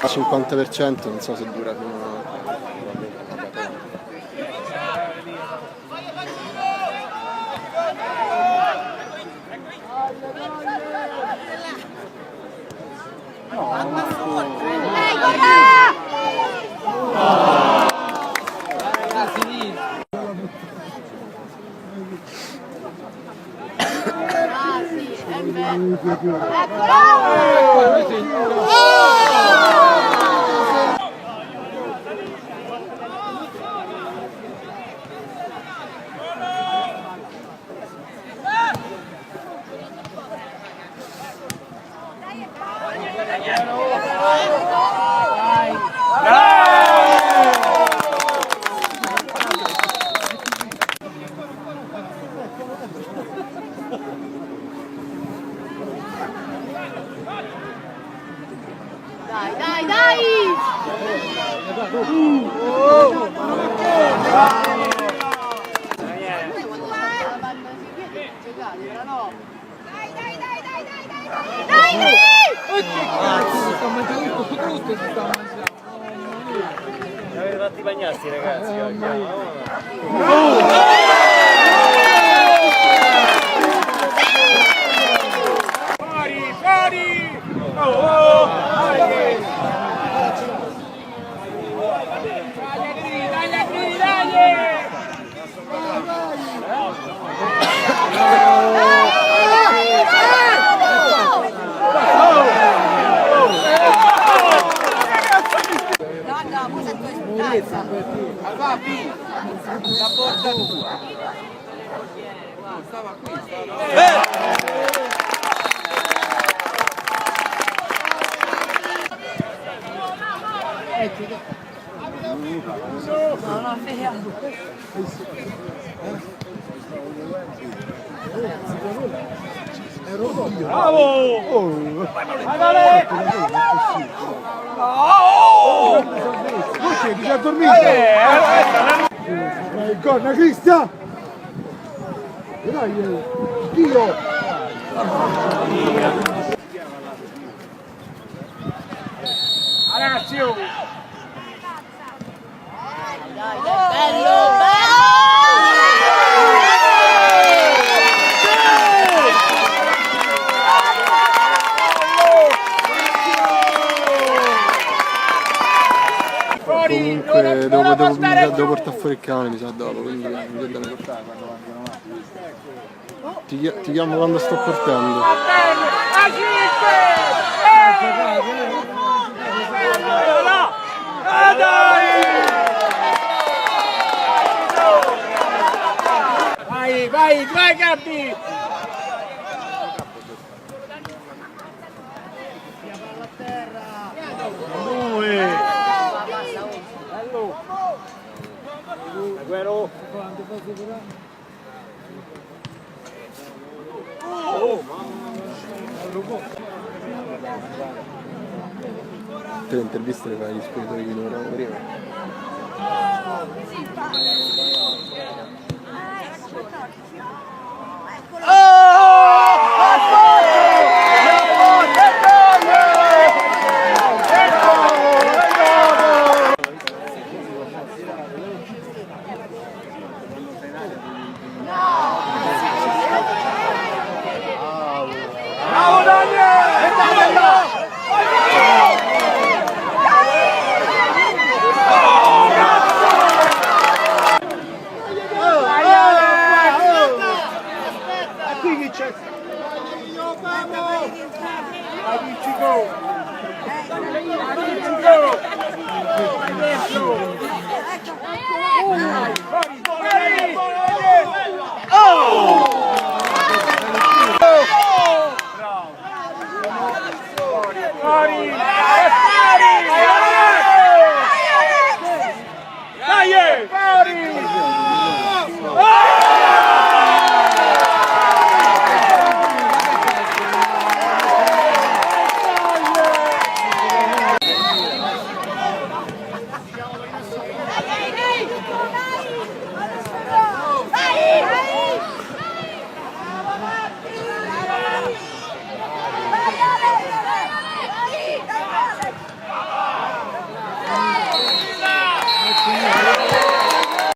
Al 50%, non so se dura fino a... Avete fatti bagnarsi ragazzi oggi. Fuori, fuori! Va B, la porta tua. Stava qui. No, no, fermato. Bravo! Vai! Ti sei dormito? Corna Cristian! Dai, Dio! Ragazzi! Dai, bello, bello! Comunque devo portare fuori il cane, mi sa dopo, quindi mi devo portare quando vanno. Ti chiamo quando sto portando. Vai Gabbi! Aguero! Te le interviste le fai agli speditori che lavoravano prima?